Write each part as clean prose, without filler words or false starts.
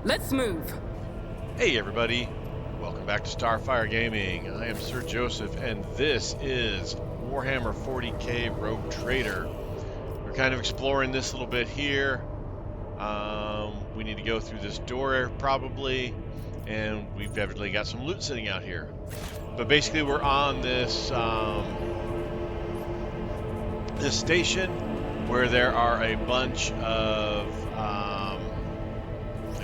Let's move. Hey everybody, welcome back to Starfyre Gaming. I am Sir Joseph, and this is Warhammer 40k Rogue Trader. We're kind of exploring this a little bit here. We need to go through this door probably, and we've definitely got some loot sitting out here. But basically, we're on this this station where there are a bunch of.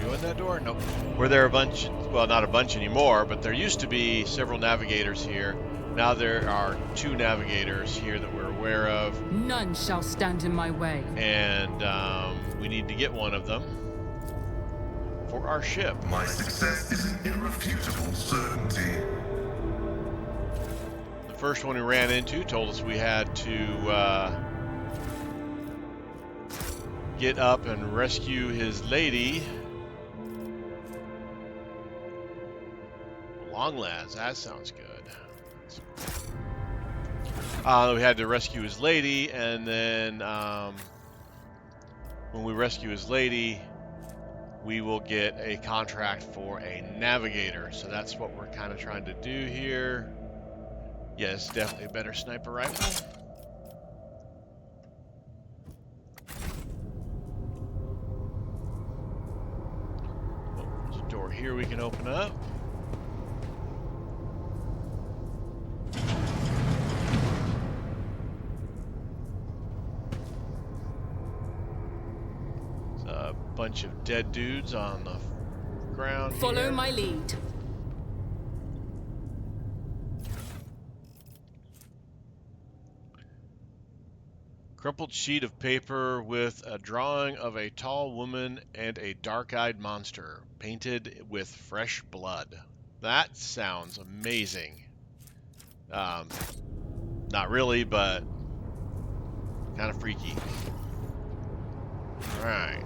Go in that door? Nope. Where there are a bunch, well, not a bunch anymore, but there used to be several navigators here. Now there are 2 navigators here that we're aware of. None shall stand in my way. And we need to get one of them for our ship. My success is an irrefutable certainty. The first one we ran into told us we had to get up and rescue his lady. Long lads, that sounds good. We had to rescue his lady, and then when we rescue his lady, we will get a contract for a navigator. So that's what we're kind of trying to do here. Yes, definitely a better sniper rifle. Oh, there's a door here we can open up. Bunch of dead dudes on the ground. Follow here. my lead. Crumpled sheet of paper with a drawing of a tall woman and a dark-eyed monster painted with fresh blood. That sounds amazing. Not really, but kind of freaky. All right.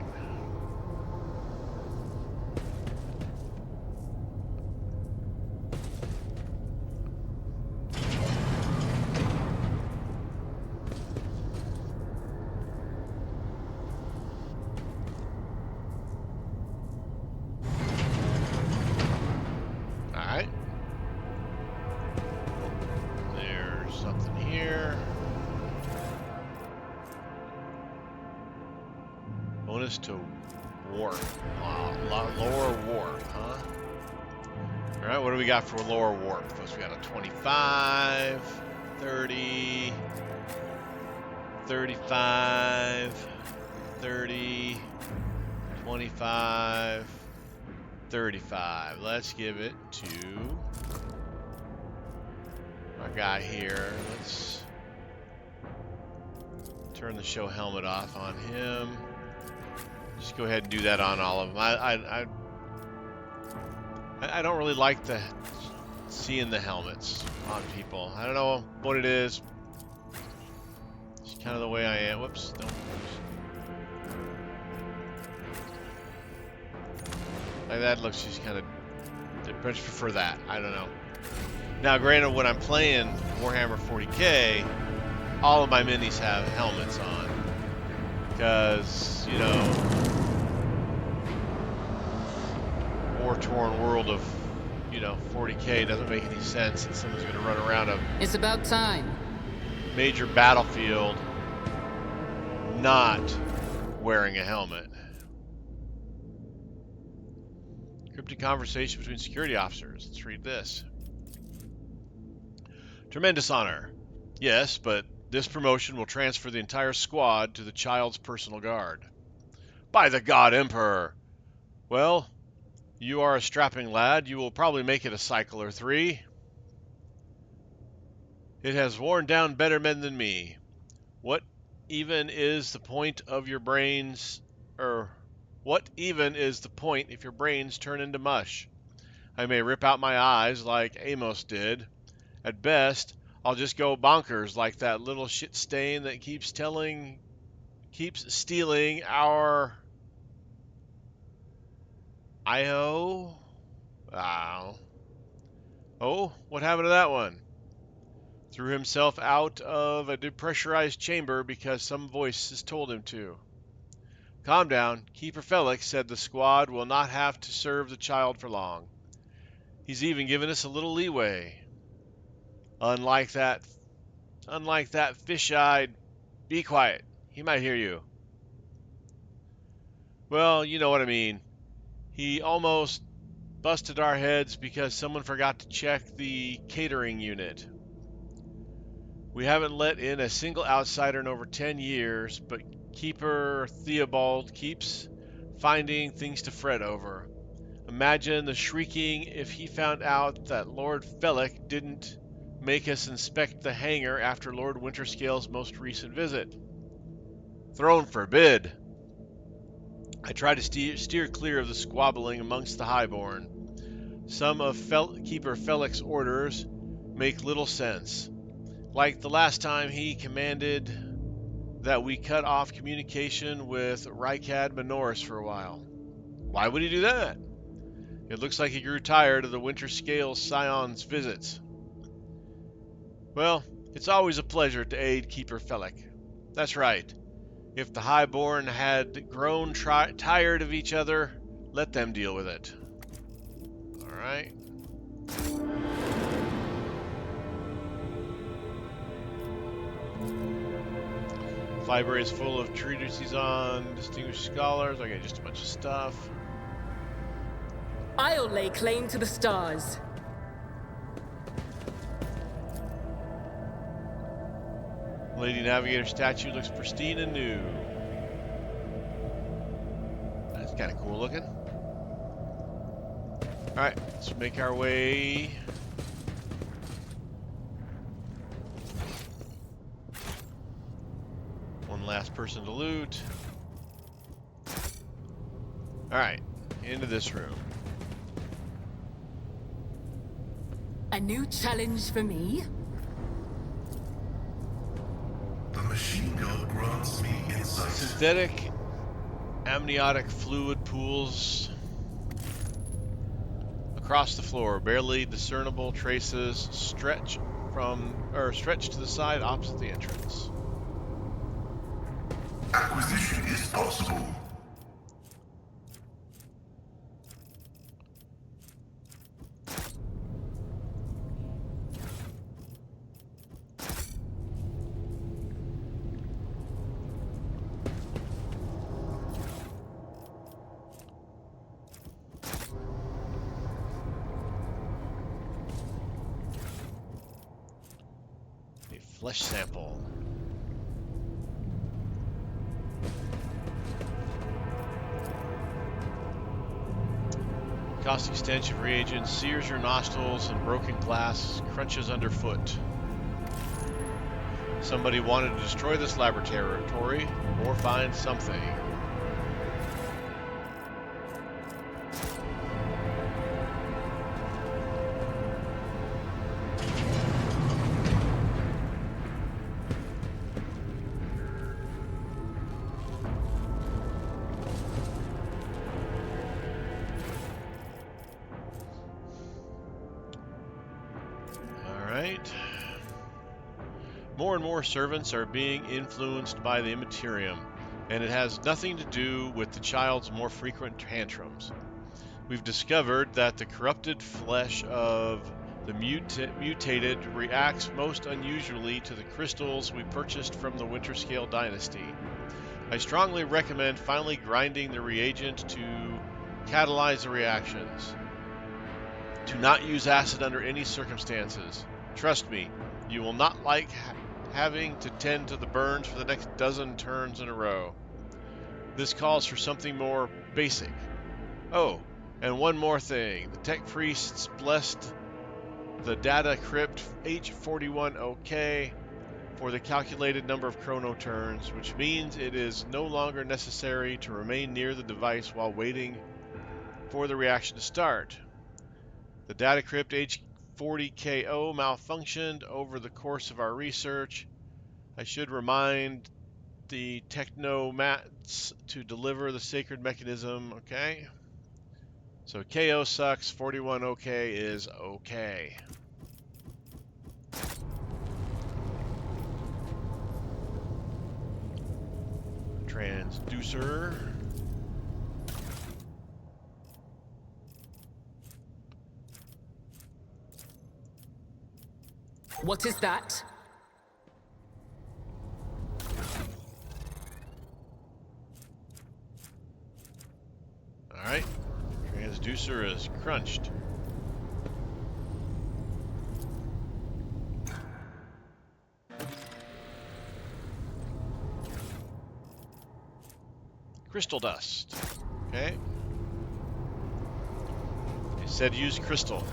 Bonus to warp. Lower warp, huh? Alright, what do we got for lower warp? First we got a 25, 30, 35, 30, 25, 35. Let's give it to our guy here. Let's turn the show helmet off on him. Just go ahead and do that on all of them. I don't really like seeing the helmets on people. I don't know what it is. It's kind of the way I am. Whoops. Don't. Like that looks just kind of. I much prefer that. I don't know. Now, granted, when I'm playing Warhammer 40k, all of my minis have helmets on. Because, you know, war-torn world of, 40k doesn't make any sense that someone's going to run around a It's about time. major battlefield not wearing a helmet. Cryptic conversation between security officers. Let's read this. Tremendous honor. Yes, but this promotion will transfer the entire squad to the child's personal guard. By the God Emperor! Well, you are a strapping lad. You will probably make it a cycle or 3. It has worn down better men than me. What even is the point of your brains, what even is the point if your brains turn into mush? I may rip out my eyes like Amos did. At best, I'll just go bonkers like that little shit stain that keeps stealing our IO. Wow. Oh, what happened to that one? Threw himself out of a depressurized chamber because some voice has told him to. Calm down. Keeper Felix said the squad will not have to serve the child for long. He's even given us a little leeway. Unlike that fish-eyed... Be quiet. He might hear you. Well, you know what I mean. He almost busted our heads because someone forgot to check the catering unit. We haven't let in a single outsider in over 10 years, but Keeper Theobald keeps finding things to fret over. Imagine the shrieking if he found out that Lord Felix didn't make us inspect the hangar after Lord Winterscale's most recent visit. Throne forbid! I try to steer clear of the squabbling amongst the highborn. Some of Keeper Felix's orders make little sense. Like the last time he commanded that we cut off communication with Rykad Minoris for a while. Why would he do that? It looks like he grew tired of the Winterscale Scion's visits. Well, it's always a pleasure to aid Keeper Felix. That's right. If the Highborn had grown tired of each other, let them deal with it. Alright. Library is full of treatises on distinguished scholars. Okay, just a bunch of stuff. I'll lay claim to the stars. Lady Navigator statue looks pristine and new. That's kind of cool looking. Alright, let's make our way. One last person to loot. Alright, into this room. A new challenge for me? The machine gun grants me insight. Synthetic amniotic fluid pools across the floor. Barely discernible traces stretch to the side opposite the entrance. Acquisition is possible. Flesh sample. Caustic stench of reagents sears your nostrils and broken glass crunches underfoot. Somebody wanted to destroy this laboratory or find something. More and more servants are being influenced by the Immaterium, and it has nothing to do with the child's more frequent tantrums. We've discovered that the corrupted flesh of the mutated reacts most unusually to the crystals we purchased from the Winterscale dynasty. I strongly recommend finally grinding the reagent to catalyze the reactions. Do not use acid under any circumstances. Trust me, you will not like having to tend to the burns for the next dozen turns in a row. This calls for something more basic. Oh, and one more thing. The tech priests blessed the data crypt H41OK for the calculated number of chrono turns, which means it is no longer necessary to remain near the device while waiting for the reaction to start. The data crypt H40KO malfunctioned over the course of our research. I should remind the technomats to deliver the sacred mechanism. Okay. So KO sucks, 41 OK is okay. Transducer. What is that? Alright. Transducer is crunched. Crystal dust. Okay. It said use crystal.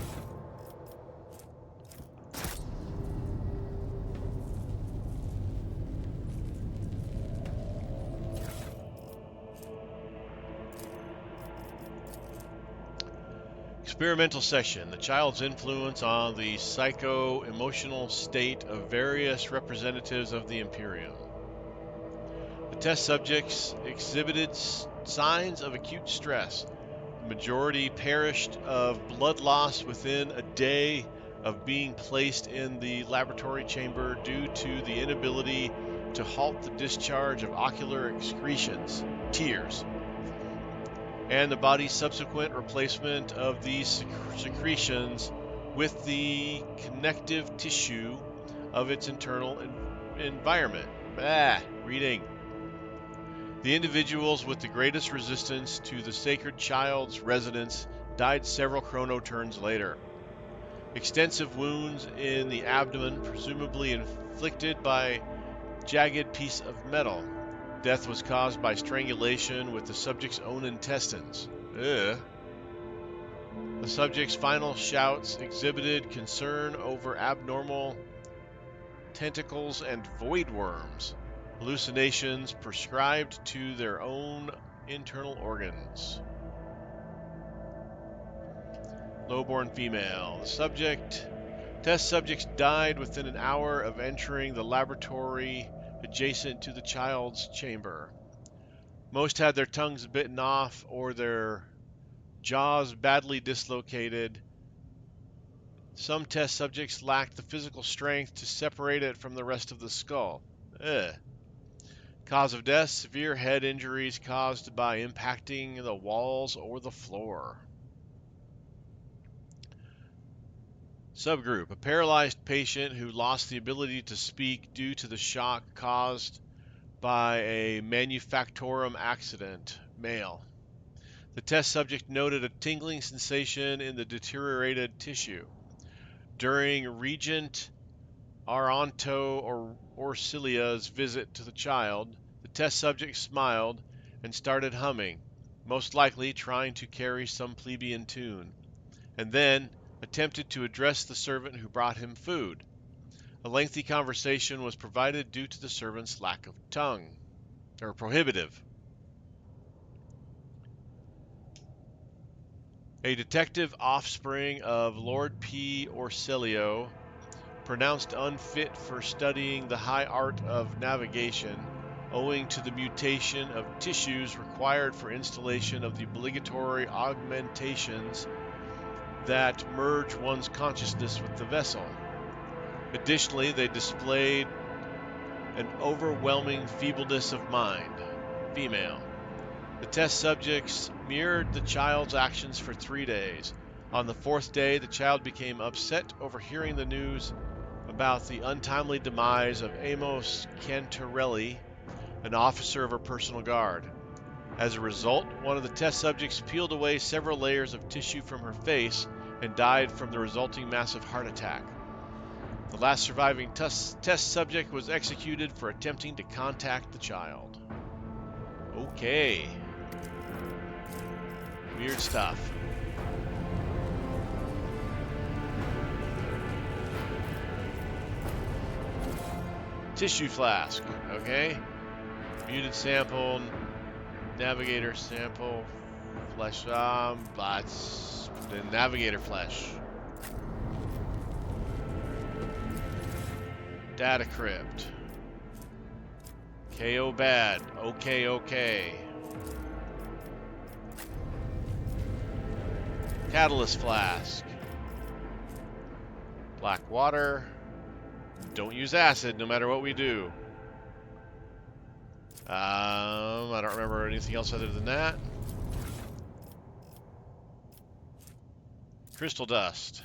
Experimental session. The child's influence on the psycho-emotional state of various representatives of the Imperium. The test subjects exhibited signs of acute stress. The majority perished of blood loss within a day of being placed in the laboratory chamber due to the inability to halt the discharge of ocular excretions, tears, and the body's subsequent replacement of these secretions with the connective tissue of its internal environment. Reading. The individuals with the greatest resistance to the sacred child's resonance died several chronoturns later. Extensive wounds in the abdomen, presumably inflicted by jagged piece of metal. Death was caused by strangulation with the subject's own intestines. Ugh. The subject's final shouts exhibited concern over abnormal tentacles and void worms. Hallucinations prescribed to their own internal organs. Lowborn female. Test subjects died within an hour of entering the laboratory adjacent to the child's chamber. Most had their tongues bitten off or their jaws badly dislocated. Some test subjects lacked the physical strength to separate it from the rest of the skull. Ugh. Cause of death, severe head injuries caused by impacting the walls or the floor. Subgroup, a paralyzed patient who lost the ability to speak due to the shock caused by a manufactorum accident, male. The test subject noted a tingling sensation in the deteriorated tissue. During Regent Aranto or Orcilia's visit to the child, the test subject smiled and started humming, most likely trying to carry some plebeian tune, and then attempted to address the servant who brought him food. A lengthy conversation was provided due to the servant's lack of tongue, or prohibitive. A detective offspring of Lord P. Orsilio, pronounced unfit for studying the high art of navigation, owing to the mutation of tissues required for installation of the obligatory augmentations that merge one's consciousness with the vessel. Additionally, they displayed an overwhelming feebleness of mind. Female. The test subjects mirrored the child's actions for 3 days. On the 4th day, the child became upset over hearing the news about the untimely demise of Amos Cantarelli, an officer of her personal guard. As a result, one of the test subjects peeled away several layers of tissue from her face and died from the resulting massive heart attack. The last surviving test subject was executed for attempting to contact the child. Okay. Weird stuff. Tissue flask. Okay. Muted sample. Navigator sample. Flesh. But the Navigator flesh. Data crypt. KO bad. Okay. Catalyst flask. Black water. Don't use acid no matter what we do. I don't remember anything else other than that. Crystal dust.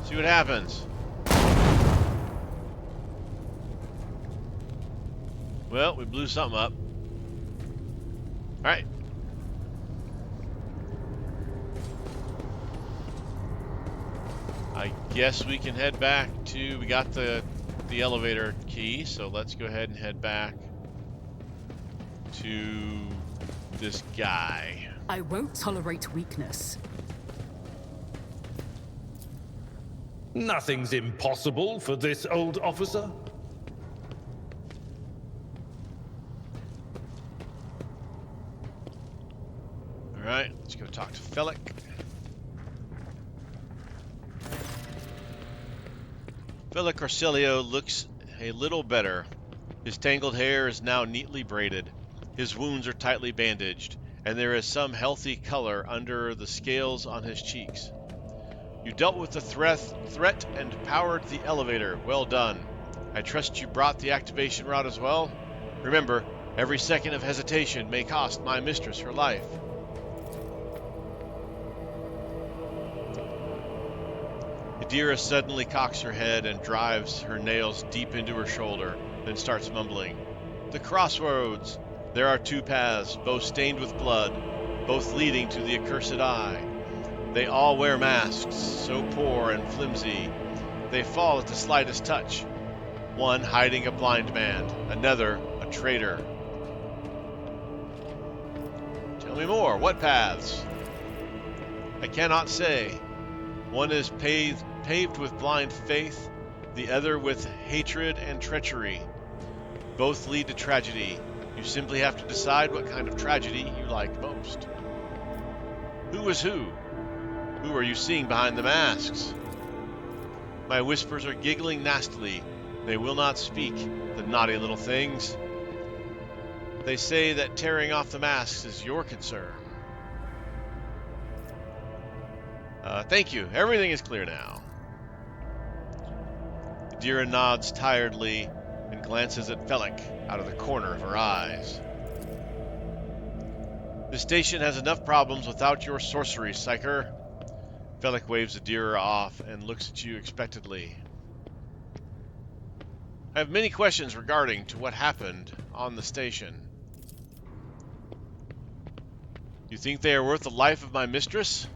See what happens. Well, we blew something up. Alright. I guess we can head back to... We got the elevator key, so let's go ahead and head back to this guy. I won't tolerate weakness. Nothing's impossible for this old officer. Alright, let's go talk to Felic. Felic Arcelio looks a little better. His tangled hair is now neatly braided. His wounds are tightly bandaged, and there is some healthy color under the scales on his cheeks. You dealt with the threat and powered the elevator. Well done. I trust you brought the activation rod as well? Remember, every second of hesitation may cost my mistress her life. Adira suddenly cocks her head and drives her nails deep into her shoulder, then starts mumbling. The crossroads! There are two paths, both stained with blood, both leading to the accursed eye. They all wear masks, so poor and flimsy. They fall at the slightest touch. One hiding a blind man, another a traitor. Tell me more, what paths? I cannot say. One is paved with blind faith, the other with hatred and treachery. Both lead to tragedy. You simply have to decide what kind of tragedy you like most. Who is who? Who are you seeing behind the masks? My whispers are giggling nastily. They will not speak, the naughty little things. They say that tearing off the masks is your concern. Thank you. Everything is clear now. Adira nods tiredly and glances at Felic out of the corner of her eyes. The station has enough problems without your sorcery, Psyker. Felic waves Adira off and looks at you expectantly. I have many questions regarding to what happened on the station. You think they are worth the life of my mistress?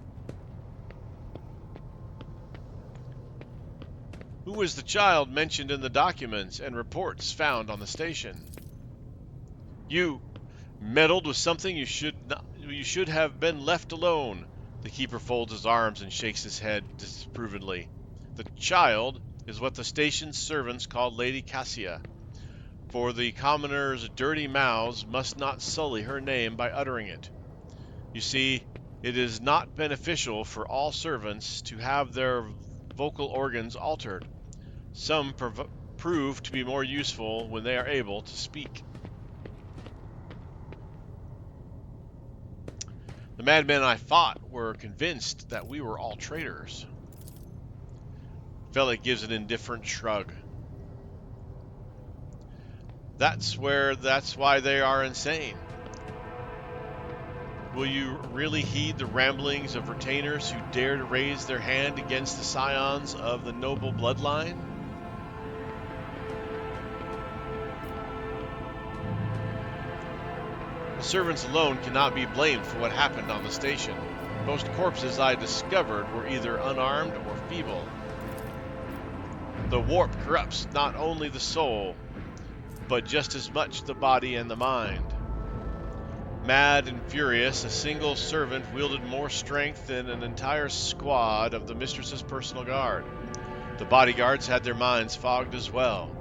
Who was the child mentioned in the documents and reports found on the station? You meddled with something you should have been left alone. The keeper folds his arms and shakes his head disapprovingly. The child is what the station's servants call Lady Cassia, for the commoners' dirty mouths must not sully her name by uttering it. You see, it is not beneficial for all servants to have their vocal organs altered. Some prove to be more useful when they are able to speak. The madmen I fought were convinced that we were all traitors. Felic gives an indifferent shrug. That's why they are insane. Will you really heed the ramblings of retainers who dare to raise their hand against the scions of the noble bloodline? The servants alone cannot be blamed for what happened on the station. Most corpses I discovered were either unarmed or feeble. The warp corrupts not only the soul, but just as much the body and the mind. Mad and furious, a single servant wielded more strength than an entire squad of the mistress's personal guard. The bodyguards had their minds fogged as well,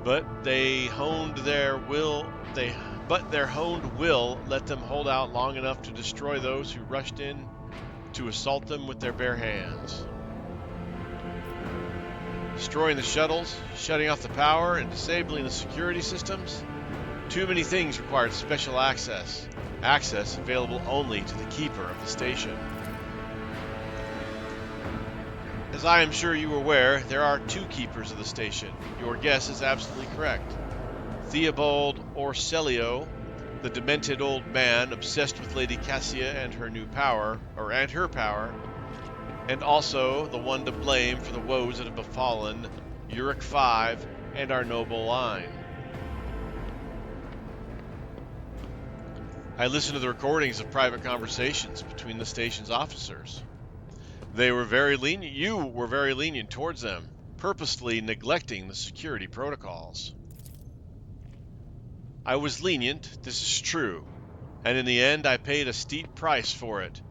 but their honed will let them hold out long enough to destroy those who rushed in to assault them with their bare hands. Destroying the shuttles, shutting off the power, and disabling the security systems? Too many things required special access. Access available only to the keeper of the station. As I am sure you are aware, there are two keepers of the station. Your guess is absolutely correct. Theobald Arcelio, the demented old man obsessed with Lady Cassia and her power, and also the one to blame for the woes that have befallen Uric 5 and our noble line. I listened to the recordings of private conversations between the station's officers. They were very lenient. You were very lenient towards them, purposely neglecting the security protocols. I was lenient, this is true, and in the end I paid a steep price for it.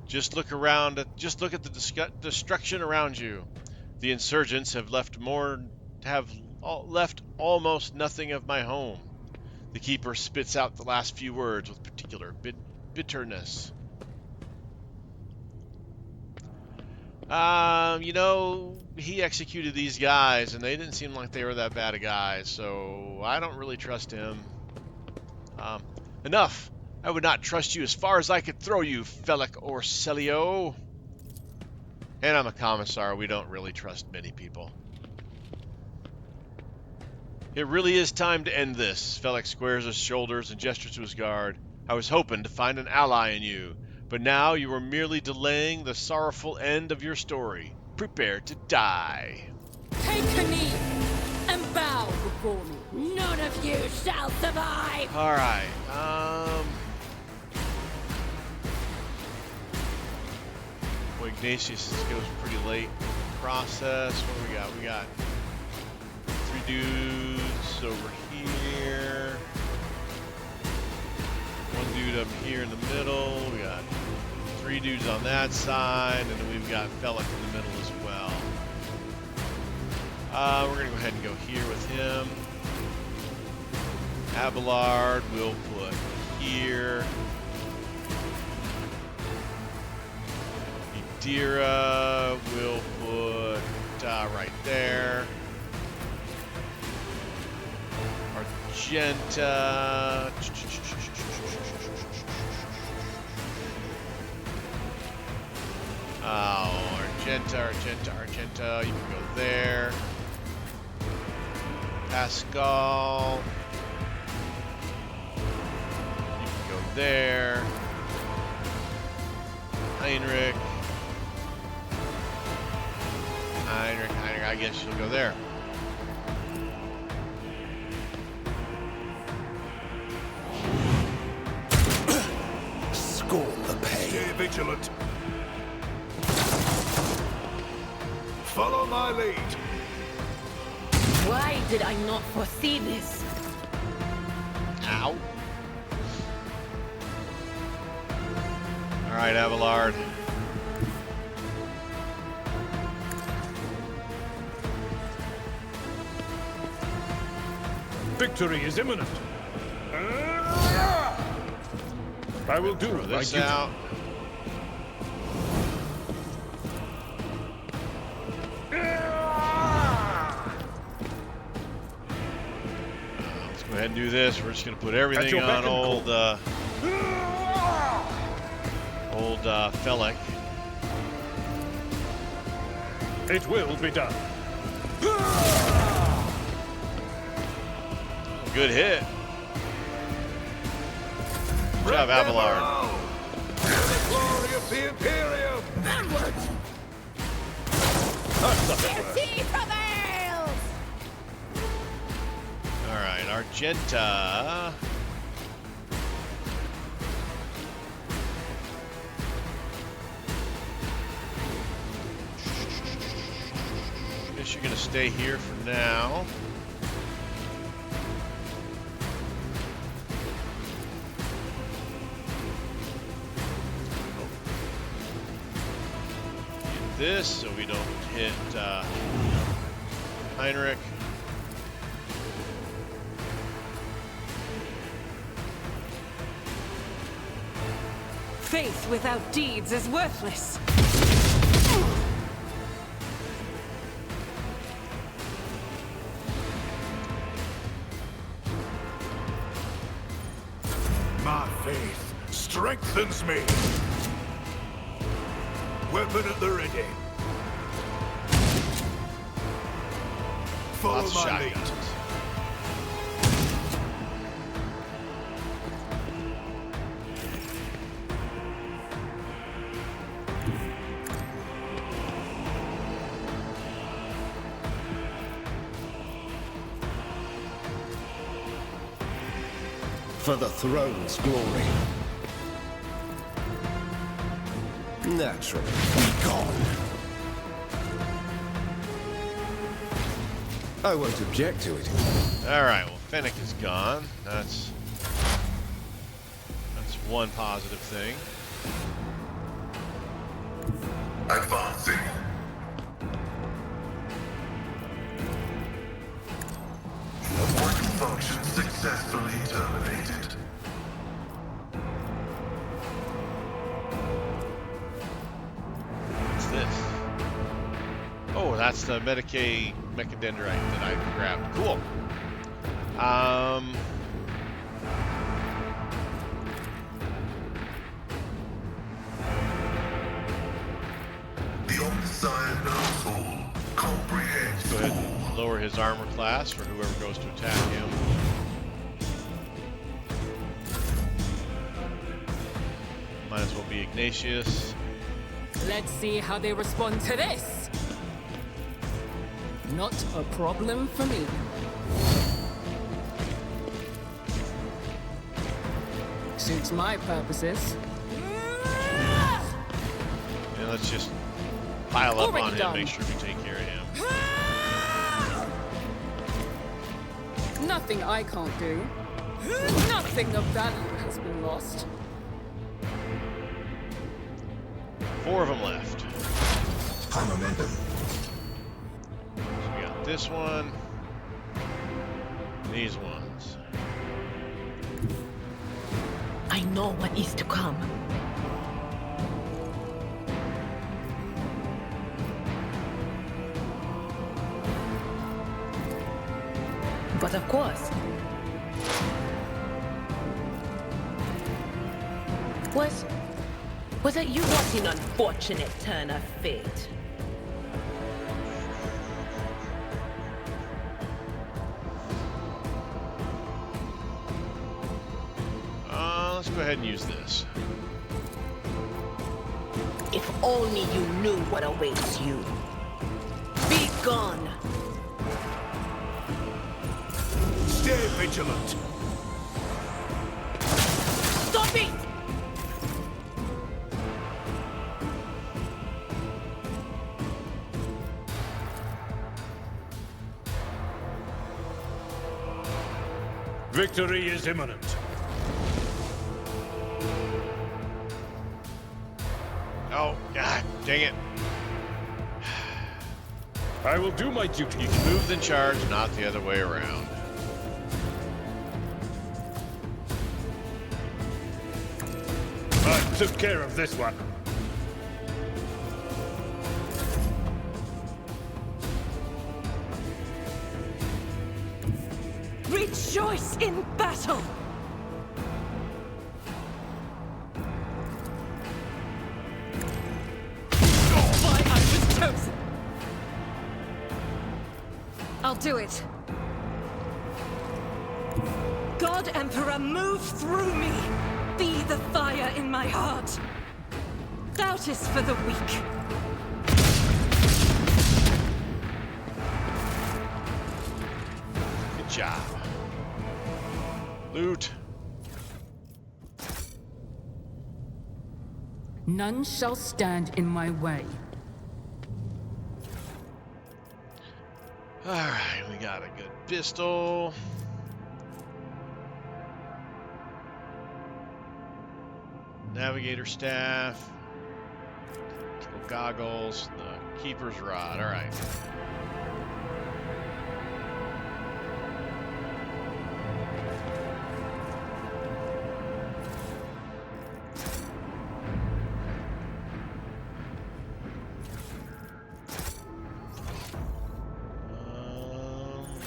Just look at the destruction around you. The insurgents have left almost nothing of my home. The keeper spits out the last few words with particular bitterness. He executed these guys, and they didn't seem like they were that bad of guys, so I don't really trust him. Enough! I would not trust you as far as I could throw you, Felic Orselio. And I'm a commissar. We don't really trust many people. It really is time to end this. Felic squares his shoulders and gestures to his guard. I was hoping to find an ally in you, but now you are merely delaying the sorrowful end of your story. Prepare to die. Take a knee and bow before me. None of you shall survive. All right. Well, Ignatius goes pretty late in the process. What do we got? We got 3 dudes over here. 1 dude up here in the middle. We got 3 dudes on that side, and then we've got Felic in the middle as well. We're gonna go ahead and go here with him. Abelard we'll put here. Idira we'll put right there. Argenta. Oh, Argenta. You can go there. Pascal. You can go there. Heinrich. I guess you'll go there. Scorn the pain. Stay vigilant. Follow my lead. Why did I not foresee this? Ow. All right, Abelard. Victory is imminent. I will do Throw this my duty. out. Let's go ahead and do this. We're just going to put everything on old Felic. It will be done. Good hit. Good job, Abelard. The glory of the Imperium. Onwards! He prevails! All right, Argenta. Guess you're gonna stay here for now. Get this so we don't hit Heinrich. Faith without deeds is worthless. My faith strengthens me. Weapon at the ready. Follow Lots of my lead. shotguns. for the throne's glory. Naturally. Be gone. I won't object to it. Alright, well, Fennec is gone. That's one positive thing. Advancing. Orbital function successfully terminated. What's this? Oh, that's the Medicaid mechadendrite that I grabbed. Cool. The Omniscient knows all, comprehends Go ahead all. and lower his armor class for whoever goes to attack him. Might as well be Ignatius. Let's see how they respond to this. Not a problem for me. Suits my purposes. And let's just pile up Already on him, done. make sure we take care of him. Nothing I can't do. Nothing of value has been lost. 4 of them left. High momentum. So we got this one, these ones. I know what is to come. But of course, was it you was an unfortunate turn of fate? Let's go ahead and use this. If only you knew what awaits you. Be gone! Stay vigilant. Stop it! Victory is imminent. Oh, God, dang it. I will do my duty. You can move then charge, not the other way around. I took care of this one. Rejoice in battle! Why I was chosen. I'll do it. God Emperor, move through me! Be the fire in my heart! Doubt is for the weak. Good job. Loot. None shall stand in my way. Alright, we got a good pistol. Navigator staff. Goggles. The keeper's rod. Alright.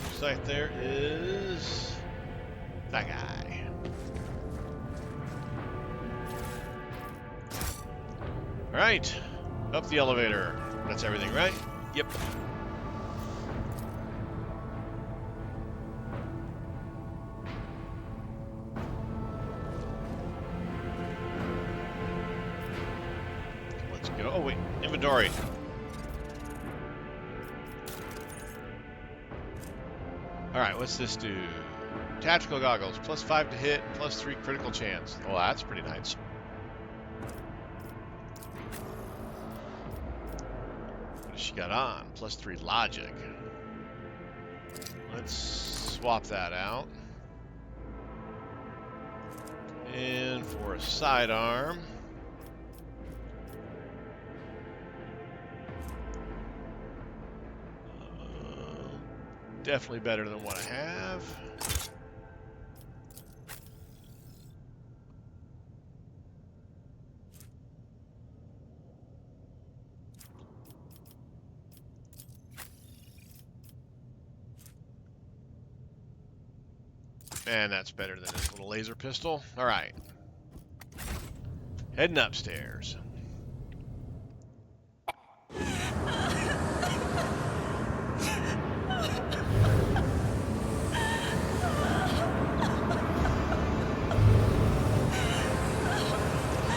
Looks like there is that guy. All right, up the elevator. That's everything, right? Yep. Let's go. Oh wait, inventory. All right, what's this do? Tactical goggles, +5 to hit, +3 critical chance. Oh, that's pretty nice. What does she got on? +3 logic. Let's swap that out. And for a sidearm, definitely better than what I have. And that's better than his little laser pistol. All right. Heading upstairs.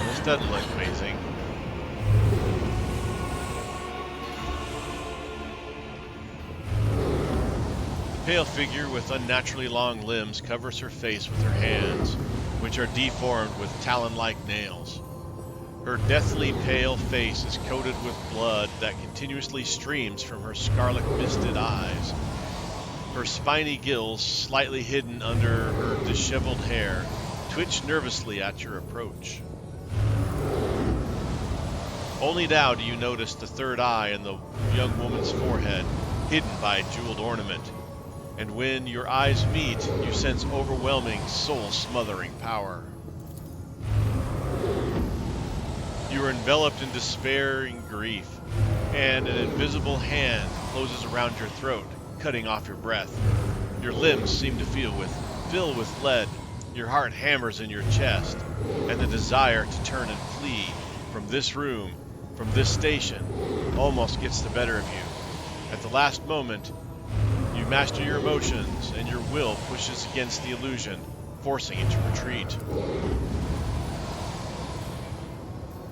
This doesn't look amazing. The pale figure with unnaturally long limbs covers her face with her hands, which are deformed with talon-like nails. Her deathly pale face is coated with blood that continuously streams from her scarlet-misted eyes. Her spiny gills, slightly hidden under her disheveled hair, twitch nervously at your approach. Only now do you notice the third eye in the young woman's forehead, hidden by a jeweled ornament. And when your eyes meet, you sense overwhelming, soul-smothering power. You are enveloped in despairing grief, and an invisible hand closes around your throat, cutting off your breath. Your limbs seem to fill with lead. Your heart hammers in your chest, and the desire to turn and flee from this room, from this station, almost gets the better of you. At the last moment, you master your emotions, and your will pushes against the illusion, forcing it to retreat.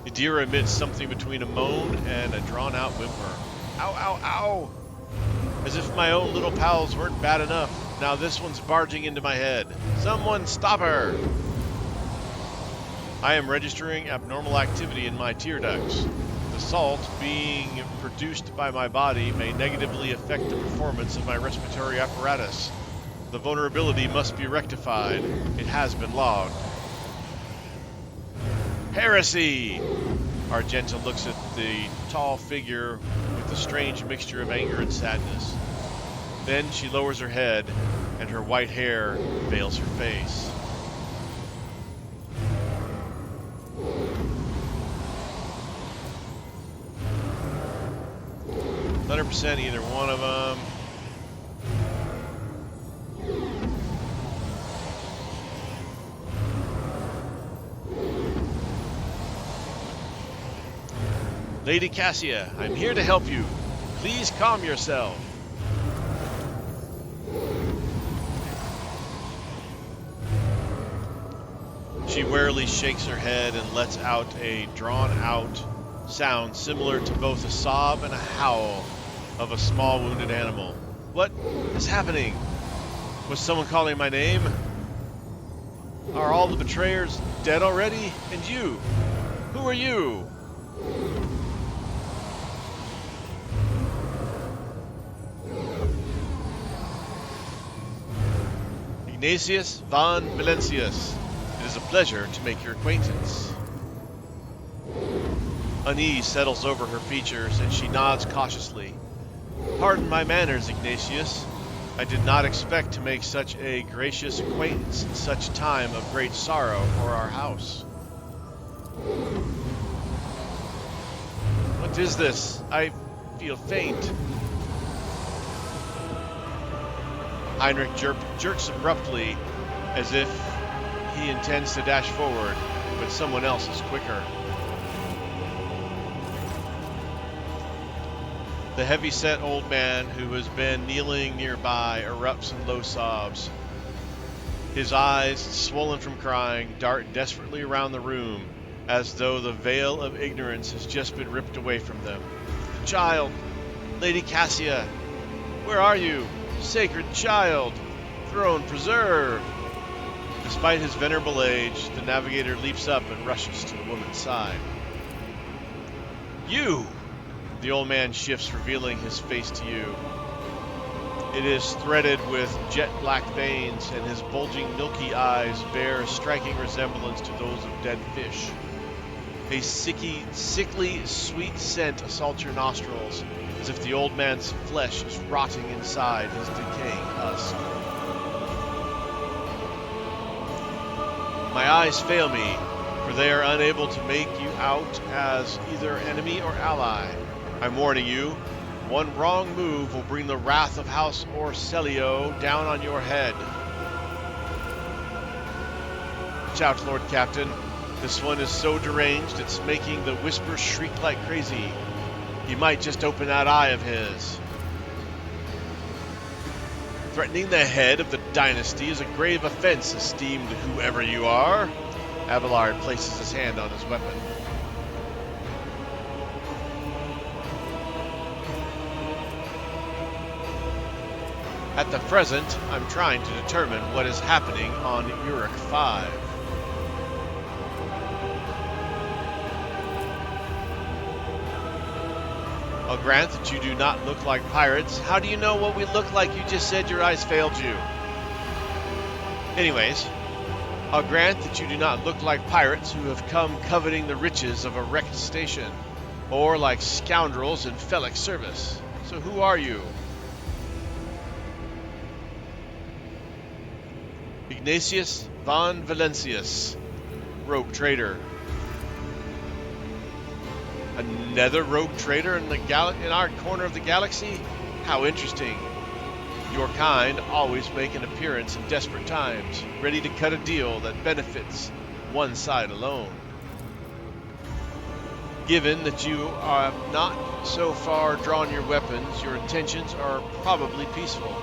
Idira emits something between a moan and a drawn-out whimper. Ow, ow, ow! As if my own little pals weren't bad enough, now this one's barging into my head. Someone stop her! I am registering abnormal activity in my tear ducts. The salt being produced by my body may negatively affect the performance of my respiratory apparatus. The vulnerability must be rectified. It has been logged. Heresy! Argenta looks at the tall figure with a strange mixture of anger and sadness. Then she lowers her head, and her white hair veils her face. %, either one of them. Lady Cassia, I'm here to help you. Please calm yourself. She warily shakes her head and lets out a drawn-out sound similar to both a sob and a howl of a small wounded animal. What is happening? Was someone calling my name? Are all the betrayers dead already? And you? Who are you? Ignatius von Valencius. It is a pleasure to make your acquaintance. Unease settles over her features, and she nods cautiously. Pardon my manners, Ignatius. I did not expect to make such a gracious acquaintance in such time of great sorrow for our house. What is this? I feel faint. Heinrich jerks abruptly, as if he intends to dash forward, but someone else is quicker. The heavy-set old man who has been kneeling nearby erupts in low sobs. His eyes, swollen from crying, dart desperately around the room, as though the veil of ignorance has just been ripped away from them. The child! Lady Cassia! Where are you? Sacred child! Throne preserve! Despite his venerable age, the Navigator leaps up and rushes to the woman's side. You! The old man shifts, revealing his face to you. It is threaded with jet black veins, and his bulging milky eyes bear a striking resemblance to those of dead fish. A sickly, sweet scent assaults your nostrils, as if the old man's flesh is rotting inside his decaying husk. My eyes fail me, for they are unable to make you out as either enemy or ally. I'm warning you, one wrong move will bring the wrath of House Orselio down on your head. Watch out, Lord Captain. This one is so deranged it's making the Whispers shriek like crazy. He might just open that eye of his. Threatening the head of the dynasty is a grave offense, esteemed whoever you are. Abelard places his hand on his weapon. At the present, I'm trying to determine what is happening on Uruk 5. I'll grant that you do not look like pirates. How do you know what we look like? You just said your eyes failed you. Anyways, I'll grant that you do not look like pirates who have come coveting the riches of a wrecked station, or like scoundrels in Felix service. So who are you? Ignatius von Valencius, Rogue Trader. Another rogue trader in our corner of the galaxy? How interesting. Your kind always make an appearance in desperate times, ready to cut a deal that benefits one side alone. Given that you have not so far drawn your weapons, your intentions are probably peaceful.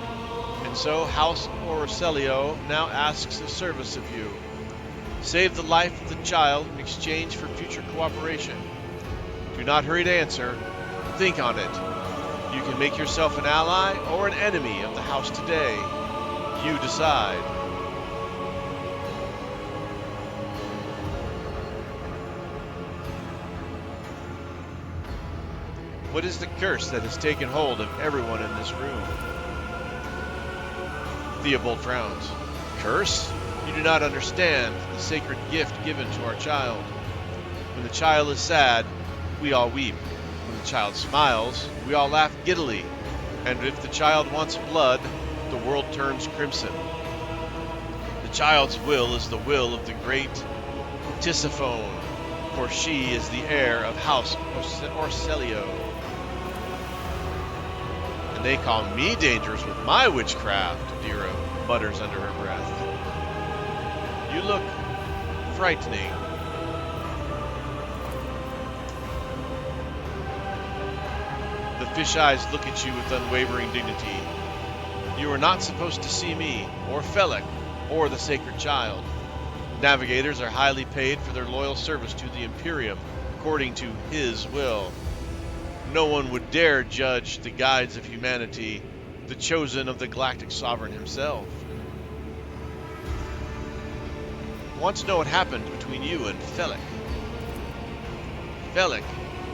And so House Orselio now asks a service of you. Save the life of the child in exchange for future cooperation. Do not hurry to answer. Think on it. You can make yourself an ally or an enemy of the house today. You decide. What is the curse that has taken hold of everyone in this room? Theobald frowns. Curse? You do not understand the sacred gift given to our child. When the child is sad, we all weep. When the child smiles, we all laugh giddily. And if the child wants blood, the world turns crimson. The child's will is the will of the great Tisiphone, for she is the heir of House Orselio. And they call me dangerous with my witchcraft, Dira mutters under her breath. You look frightening. The fish eyes look at you with unwavering dignity. You are not supposed to see me, or Felek, or the sacred child. Navigators are highly paid for their loyal service to the Imperium, according to his will. No one would dare judge the guides of humanity, the chosen of the Galactic Sovereign himself. I want to know what happened between you and Felek. Felek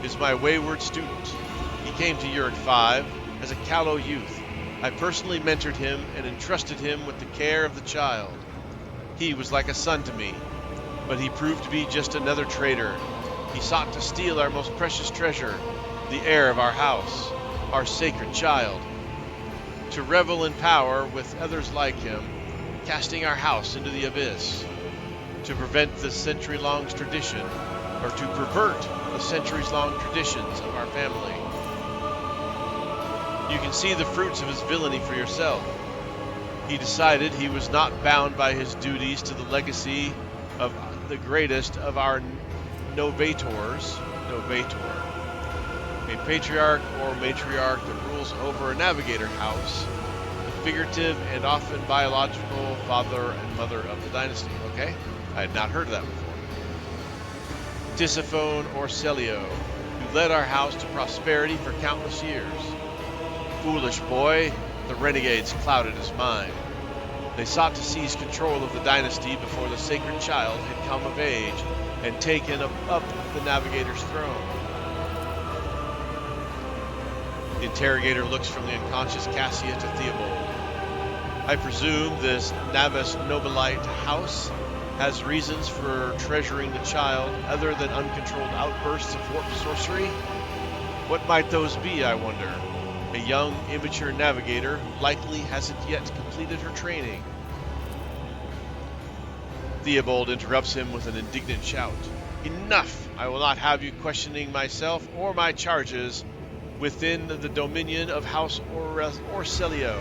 is my wayward student. He came to Uruk 5 as a callow youth. I personally mentored him and entrusted him with the care of the child. He was like a son to me, but he proved to be just another traitor. He sought to steal our most precious treasure, the heir of our house, our sacred child, to revel in power with others like him, casting our house into the abyss, to prevent the century-long tradition, or to pervert the centuries-long traditions of our family. You can see the fruits of his villainy for yourself. He decided he was not bound by his duties to the legacy of the greatest of our novators, a patriarch or matriarch that rules over a navigator house, the figurative and often biological father and mother of the dynasty. Okay? I had not heard of that before. Tisiphone Orselio, who led our house to prosperity for countless years. Foolish boy, the renegades clouded his mind. They sought to seize control of the dynasty before the sacred child had come of age and taken up the Navigator's throne. The interrogator looks from the unconscious Cassia to Theobald. I presume this Navis Nobilite house has reasons for treasuring the child other than uncontrolled outbursts of warped sorcery? What might those be, I wonder? A young, immature navigator who likely hasn't yet completed her training. Theobald interrupts him with an indignant shout. Enough! I will not have you questioning myself or my charges within the dominion of House Orcelio.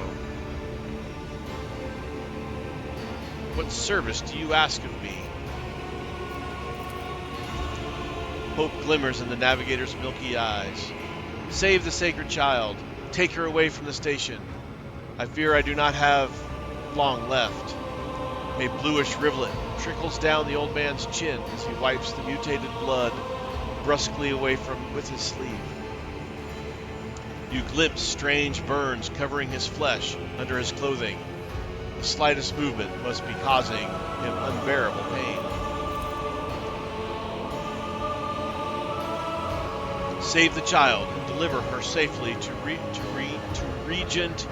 What service do you ask of me? Hope glimmers in the navigator's milky eyes. Save the sacred child. Take her away from the station. I fear I do not have long left. A bluish rivulet trickles down the old man's chin as he wipes the mutated blood brusquely away with his sleeve. You glimpse strange burns covering his flesh under his clothing. The slightest movement must be causing him unbearable pain. Save the child and deliver her safely to Regent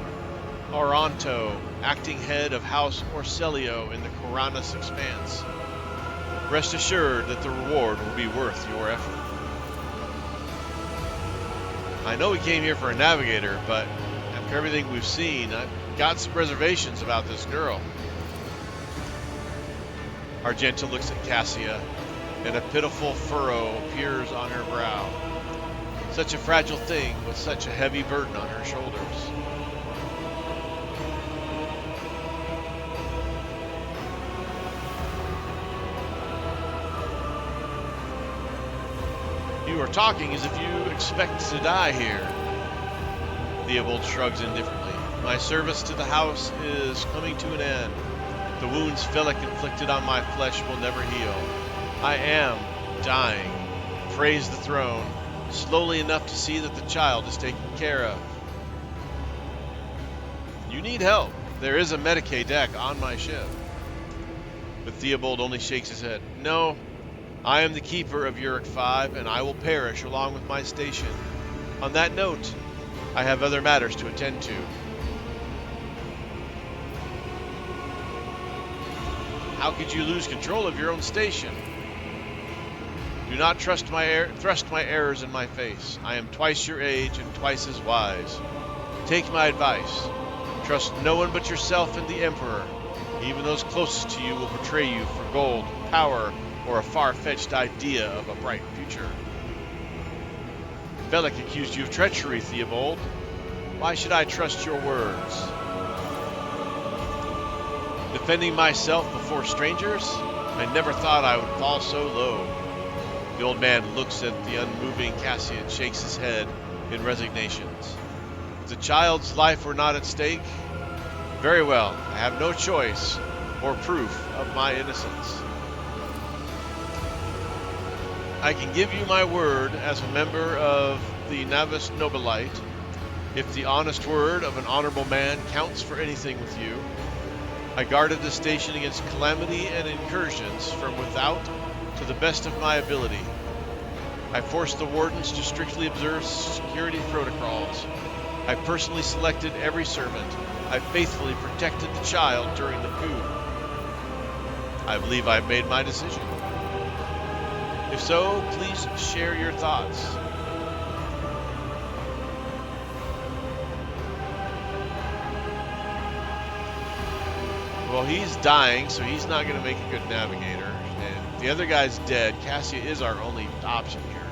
Auronto, acting head of House Orcelio in the Coranus Expanse. Rest assured that the reward will be worth your effort. I know we came here for a navigator, but after everything we've seen, I've got some reservations about this girl. Argenta looks at Cassia, and a pitiful furrow appears on her brow. Such a fragile thing with such a heavy burden on her shoulders. You are talking as if you expect to die here. Theobald shrugs indifferently. My service to the house is coming to an end. The wounds Felix inflicted on my flesh will never heal. I am dying. Praise the throne. Slowly enough to see that the child is taken care of. You need help. There is a Medicaid deck on my ship. But Theobald only shakes his head. No, I am the keeper of Uric 5, and I will perish along with my station. On that note, I have other matters to attend to. How could you lose control of your own station? Do not thrust my errors in my face. I am twice your age and twice as wise. Take my advice. Trust no one but yourself and the Emperor. Even those closest to you will betray you for gold, power, or a far-fetched idea of a bright future. Felix accused you of treachery, Theobald. Why should I trust your words? Defending myself before strangers? I never thought I would fall so low. The old man looks at the unmoving Cassia and shakes his head in resignation. If the child's life were not at stake, very well, I have no choice or proof of my innocence. I can give you my word as a member of the Navis Nobilite. If the honest word of an honorable man counts for anything with you, I guarded the station against calamity and incursions from without to the best of my ability. I forced the wardens to strictly observe security protocols. I personally selected every servant. I faithfully protected the child during the coup. I believe I've made my decision. If so, please share your thoughts. Well, he's dying, so he's not going to make a good navigator. And the other guy's dead. Cassia is our only option here.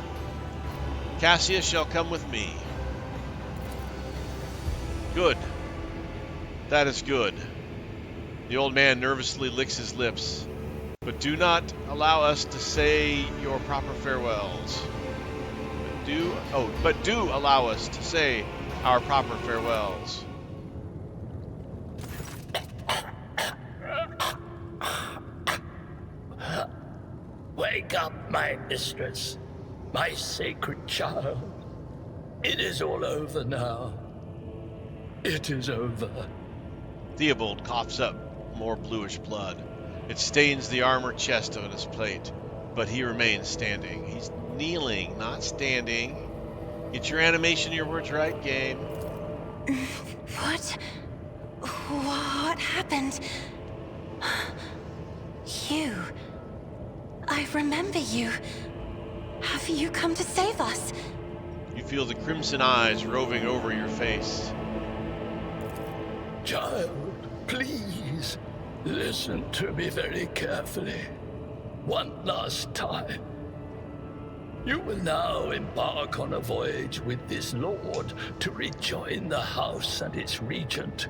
Cassia shall come with me. Good. That is good. The old man nervously licks his lips. But do not allow us to say your proper farewells. But do allow us to say our proper farewells. Wake up, my mistress, my sacred child. It is all over now. It is over. Theobald coughs up. more bluish blood. It stains the armor chest on his plate, but he remains standing. He's kneeling, not standing. Get your animation, your words right, game. What? What happened? You. I remember you. Have you come to save us? You feel the crimson eyes roving over your face. Child, please, listen to me very carefully. One last time. You will now embark on a voyage with this lord to rejoin the house and its regent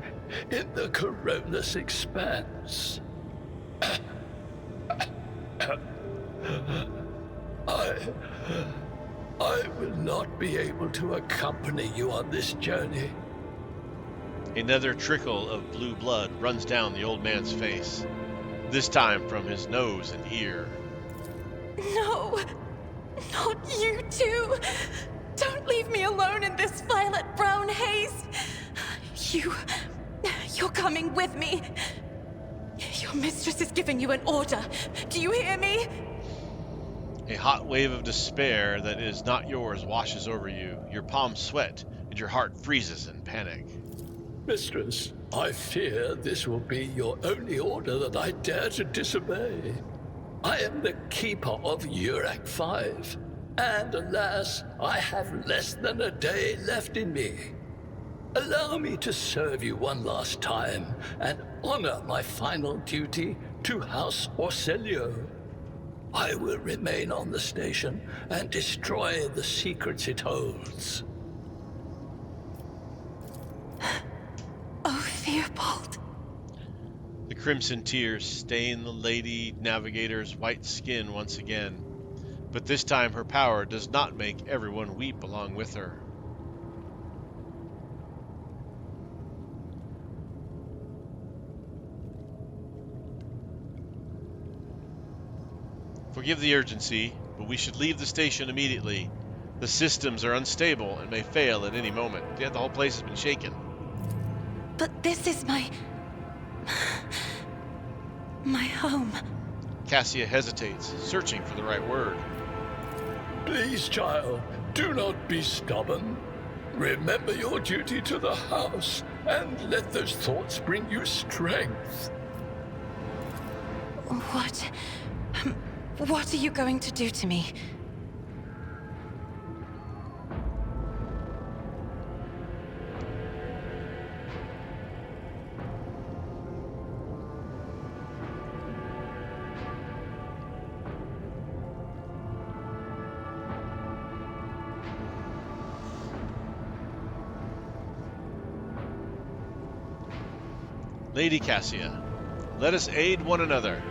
in the Corollas Expanse. I will not be able to accompany you on this journey. Another trickle of blue blood runs down the old man's face, this time from his nose and ear. No, not you too. Don't leave me alone in this violet-brown haze. You're coming with me. Your mistress is giving you an order. Do you hear me? A hot wave of despair that is not yours washes over you. Your palms sweat, and your heart freezes in panic. Mistress, I fear this will be your only order that I dare to disobey. I am the keeper of Urak 5, and alas, I have less than a day left in me. Allow me to serve you one last time and honor my final duty to House Orselio. I will remain on the station and destroy the secrets it holds. Oh, Theobald. The crimson tears stain the Lady Navigator's white skin once again, but this time her power does not make everyone weep along with her. Forgive the urgency, but we should leave the station immediately. The systems are unstable and may fail at any moment. Yet the whole place has been shaken. But this is my home. Cassia hesitates, searching for the right word. Please, child, do not be stubborn. Remember your duty to the house, and let those thoughts bring you strength. What are you going to do to me? Lady Cassia, let us aid one another.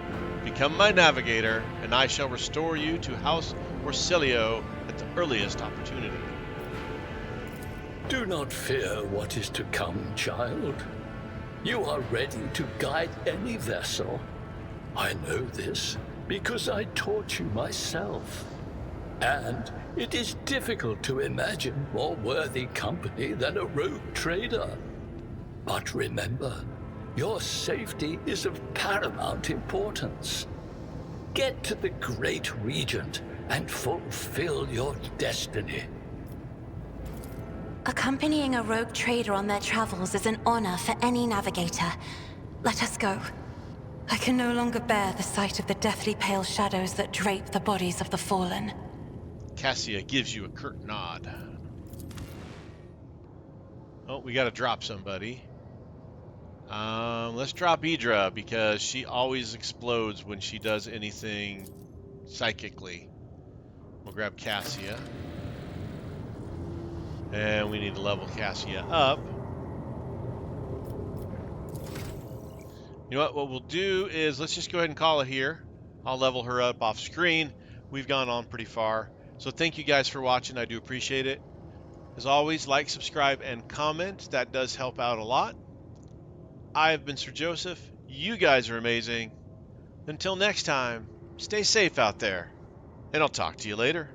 Become my navigator, and I shall restore you to House Orselio at the earliest opportunity. Do not fear what is to come, child. You are ready to guide any vessel. I know this because I taught you myself. And it is difficult to imagine more worthy company than a rogue trader. But remember, your safety is of paramount importance. Get to the Great Regent and fulfill your destiny. Accompanying a rogue trader on their travels is an honor for any navigator. Let us go. I can no longer bear the sight of the deathly pale shadows that drape the bodies of the fallen. Cassia gives you a curt nod. Oh, we gotta drop somebody. Let's drop Idra, because she always explodes when she does anything psychically. We'll grab Cassia. And we need to level Cassia up. You know what we'll do is let's just go ahead and call it here. I'll level her up off screen. We've gone on pretty far. So thank you guys for watching. I do appreciate it. As always, like, subscribe, and comment. That does help out a lot. I've been Sir Joseph. You guys are amazing. Until next time, stay safe out there, and I'll talk to you later.